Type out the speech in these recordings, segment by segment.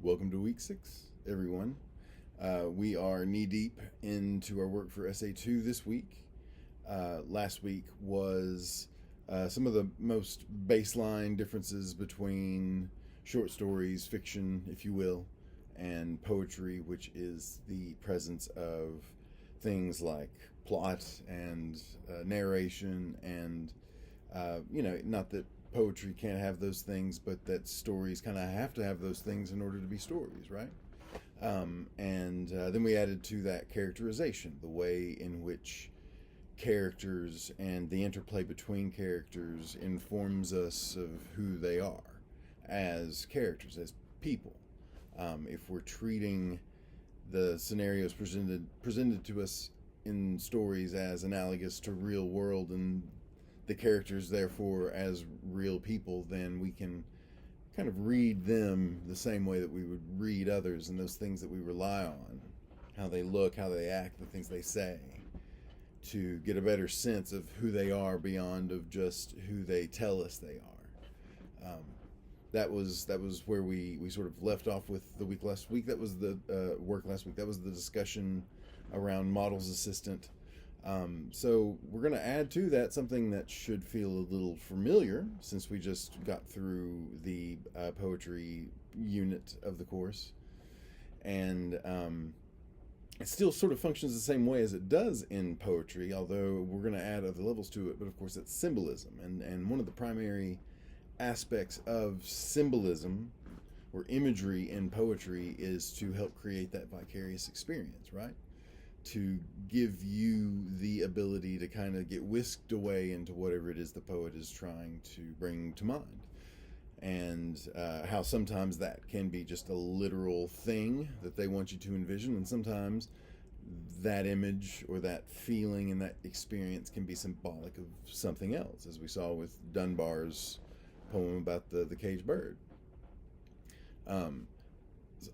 Welcome to week 6, everyone. We are knee deep into our work for SA2 this week. Last week was some of the most baseline differences between short stories, fiction, if you will, and poetry, which is the presence of things like plot and narration and, not that poetry can't have those things, but that stories kind of have to have those things in order to be stories, right? And then we added to that characterization, the way in which characters and the interplay between characters informs us of who they are as characters, as people. If we're treating the scenarios presented to us in stories as analogous to real world and the characters therefore as real people, then we can kind of read them the same way that we would read others and those things that we rely on, how they look, how they act, the things they say, to get a better sense of who they are beyond of just who they tell us they are. That was where we sort of left off with the week last week. That was the work last week. That was the discussion around Models Assistant. So we're going to add to that something that should feel a little familiar since we just got through the poetry unit of the course. And it still sort of functions the same way as it does in poetry, although we're going to add other levels to it. But of course, it's symbolism. And one of the primary aspects of symbolism or imagery in poetry is to help create that vicarious experience, right? To give you the ability to kind of get whisked away into whatever it is the poet is trying to bring to mind. And how sometimes that can be just a literal thing that they want you to envision, and sometimes that image or that feeling and that experience can be symbolic of something else, as we saw with Dunbar's poem about the caged bird.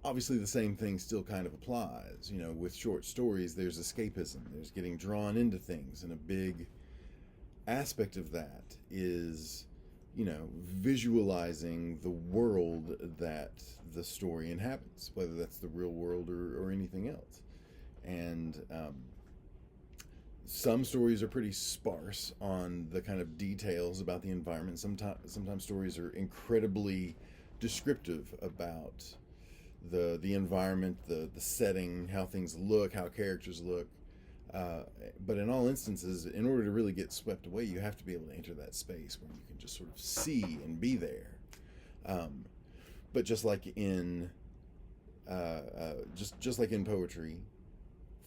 Obviously the same thing still kind of applies. With short stories, there's escapism, there's getting drawn into things, and a big aspect of that is visualizing the world that the story inhabits, whether that's the real world or anything else. And some stories are pretty sparse on the kind of details about the environment. Sometimes stories are incredibly descriptive about the environment, the setting, how things look, how characters look. But in all instances, in order to really get swept away, you have to be able to enter that space where you can just sort of see and be there. But just like in just like in poetry,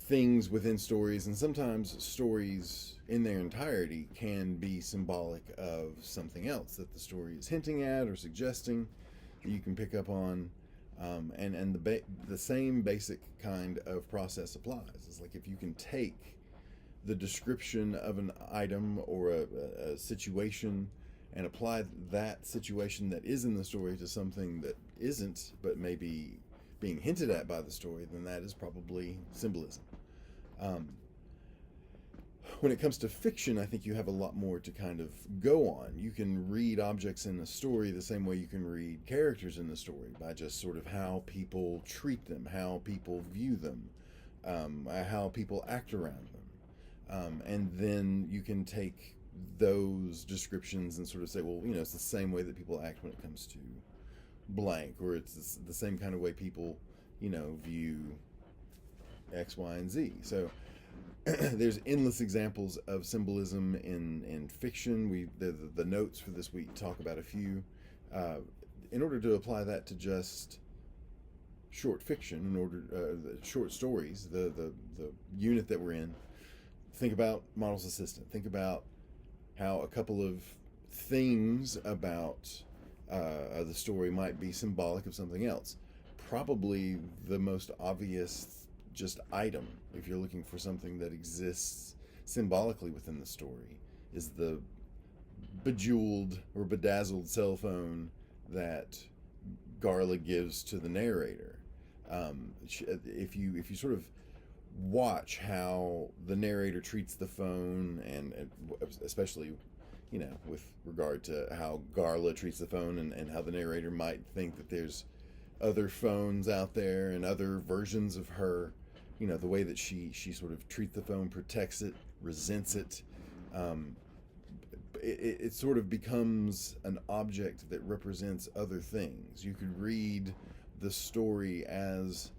things within stories, and sometimes stories in their entirety, can be symbolic of something else that the story is hinting at or suggesting that you can pick up on. And the same basic kind of process applies. It's like if you can take the description of an item or a situation and apply that situation that is in the story to something that isn't, but maybe being hinted at by the story, then that is probably symbolism. When it comes to fiction, I think you have a lot more to kind of go on. You can read objects in a story the same way you can read characters in the story, by just sort of how people treat them, how people view them, how people act around them. And then you can take those descriptions and sort of say, well, it's the same way that people act when it comes to blank, or it's the same kind of way people, view X, Y, and Z. So there's endless examples of symbolism in fiction. The notes for this week talk about a few. In order to apply that to just short fiction, short stories, the unit that we're in, think about Models Assistant. Think about how a couple of things about the story might be symbolic of something else. Probably the most obvious just item, if you're looking for something that exists symbolically within the story, is the bejeweled or bedazzled cell phone that Garla gives to the narrator. If you sort of watch how the narrator treats the phone, and especially with regard to how Garla treats the phone, and how the narrator might think that there's other phones out there and other versions of her. You know, the way that she sort of treats the phone, protects it, resents it. Um, it sort of becomes an object that represents other things. You could read the story as,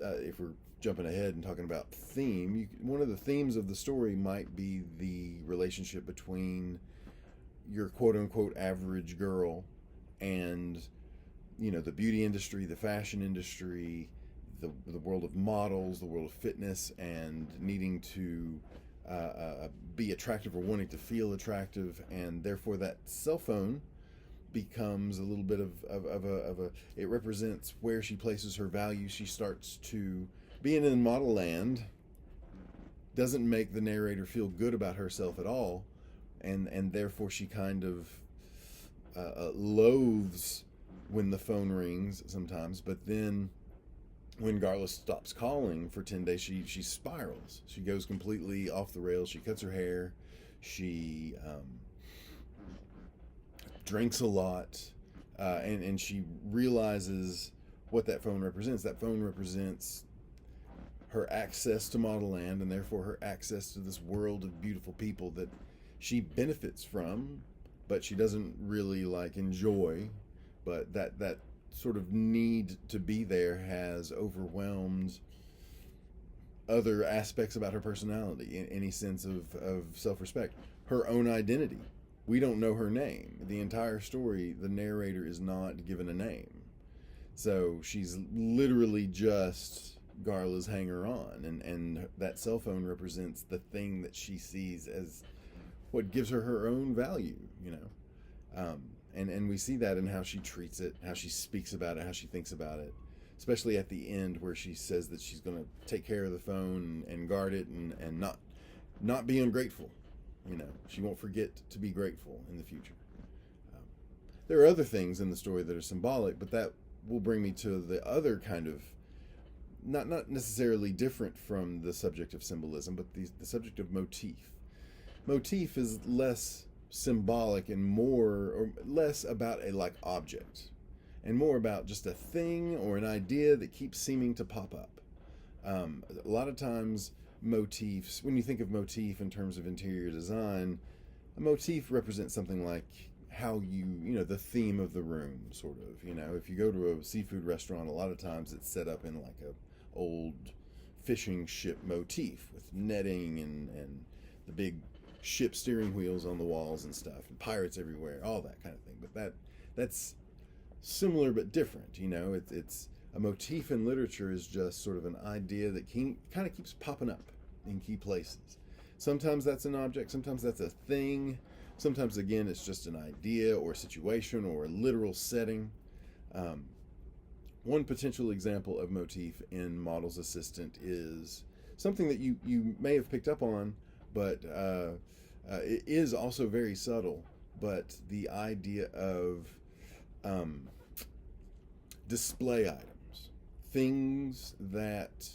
if we're jumping ahead and talking about theme, one of the themes of the story might be the relationship between your quote unquote average girl and, you know, the beauty industry, the fashion industry, the world of models, the world of fitness, and needing to be attractive or wanting to feel attractive, and therefore that cell phone becomes a little bit of a it represents where she places her value. She starts to, being in model land doesn't make the narrator feel good about herself at all, and therefore she kind of loathes when the phone rings sometimes. But then when Garla stops calling for 10 days, she spirals. She goes completely off the rails. She cuts her hair. She drinks a lot, and she realizes what that phone represents. That phone represents her access to model land, and therefore her access to this world of beautiful people that she benefits from, but she doesn't really like enjoy. But that sort of need to be there has overwhelmed other aspects about her personality, any sense of self-respect, her own identity. We don't know her name. The entire story, the narrator is not given a name. So she's literally just Garla's hanger-on, and that cell phone represents the thing that she sees as what gives her her own value, you know. And we see that in how she treats it, how she speaks about it, how she thinks about it, especially at the end where she says that she's going to take care of the phone and guard it and not be ungrateful. You know, she won't forget to be grateful in the future. There are other things in the story that are symbolic, but that will bring me to the other kind of, not necessarily different from the subject of symbolism, but the subject of motif. Motif is less symbolic and more or less about a like object, and more about just a thing or an idea that keeps seeming to pop up. A lot of times motifs, when you think of motif in terms of interior design, a motif represents something like how you know, the theme of the room, sort of. You know, if you go to a seafood restaurant, a lot of times it's set up in like a old fishing ship motif with netting and the big ship steering wheels on the walls and stuff, and pirates everywhere, all that kind of thing. But that's similar but different. You know, it's a motif in literature is just sort of an idea that kind of keeps popping up in key places. Sometimes that's an object, sometimes that's a thing, sometimes again it's just an idea or a situation or a literal setting. One potential example of motif in Model's Assistant is something that you may have picked up on, but it is also very subtle. But the idea of display items, things that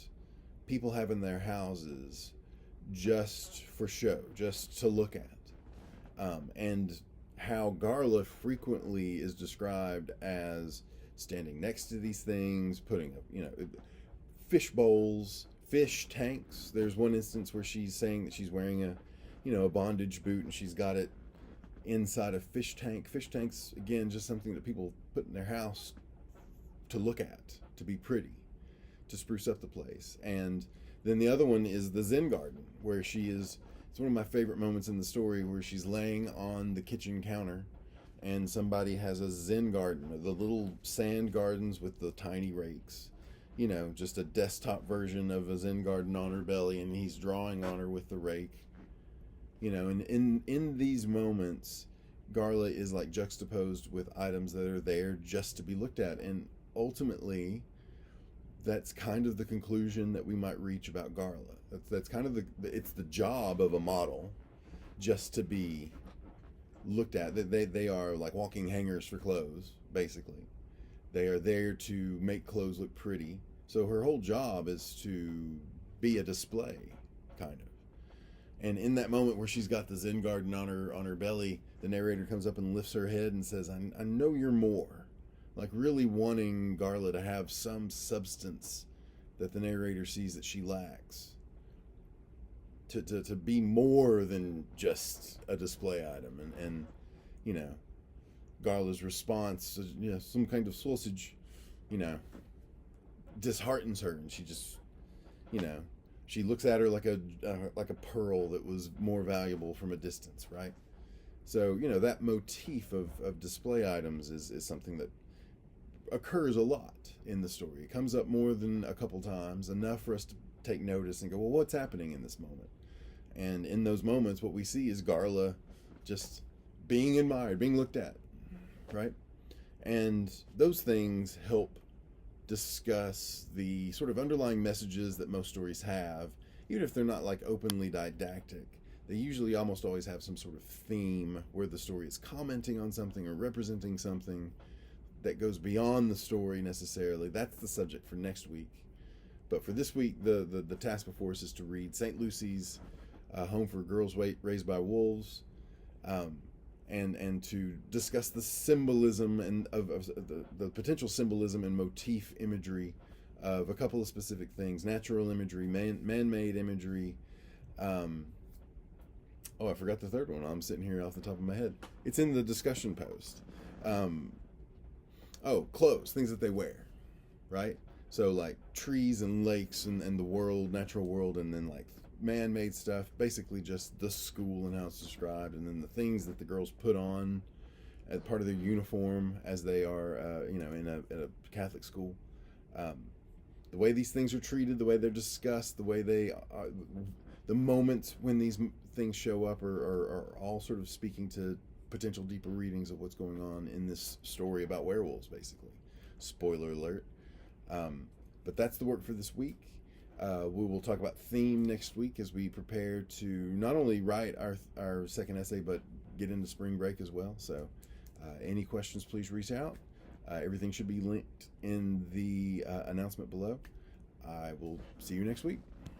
people have in their houses just for show, just to look at, and how Garla frequently is described as standing next to these things, putting up, you know, fish bowls, fish tanks. There's one instance where she's saying that she's wearing a bondage boot, and she's got it inside a fish tank. Fish tanks, again, just something that people put in their house to look at, to be pretty, to spruce up the place. And then the other one is the Zen garden, where it's one of my favorite moments in the story, where she's laying on the kitchen counter and somebody has a Zen garden, the little sand gardens with the tiny rakes, you know, just a desktop version of a Zen garden on her belly, and he's drawing on her with the rake. You know, and in these moments, Garla is like juxtaposed with items that are there just to be looked at. And ultimately, that's kind of the conclusion that we might reach about Garla. That's kind of it's the job of a model just to be looked at. They are like walking hangers for clothes, basically. They are there to make clothes look pretty. So her whole job is to be a display, kind of. And in that moment where she's got the Zen garden on her belly, the narrator comes up and lifts her head and says, I know you're more like really wanting Garla to have some substance that the narrator sees that she lacks. To be more than just a display item, and you know, Garla's response, some kind of sausage, you know, disheartens her, and she just, you know, she looks at her like a pearl that was more valuable from a distance, right? So that motif of display items is something that occurs a lot in the story. It comes up more than a couple times, enough for us to take notice and go, well, what's happening in this moment? And in those moments, what we see is Garla just being admired, being looked at, right? And those things help discuss the sort of underlying messages that most stories have, even if they're not like openly didactic. They usually almost always have some sort of theme where the story is commenting on something or representing something that goes beyond the story necessarily. That's the subject for next week. But for this week, the task before us is to read St. Lucy's Home for Girls Raised by Wolves, and to discuss the symbolism and of the potential symbolism and motif imagery of a couple of specific things: natural imagery, man-made imagery. I forgot the third one. I'm sitting here off the top of my head. It's in the discussion post. Clothes, things that they wear, right? So like trees and lakes and the world, natural world, and then like man-made stuff, basically just the school and how it's described, and then the things that the girls put on as part of their uniform as they are, in a Catholic school. The way these things are treated, the way they're discussed, the way they are, the moments when these things show up are all sort of speaking to potential deeper readings of what's going on in this story about werewolves, basically. Spoiler alert. But that's the work for this week. We will talk about theme next week as we prepare to not only write our second essay, but get into spring break as well. So any questions, please reach out. Everything should be linked in the announcement below. I will see you next week.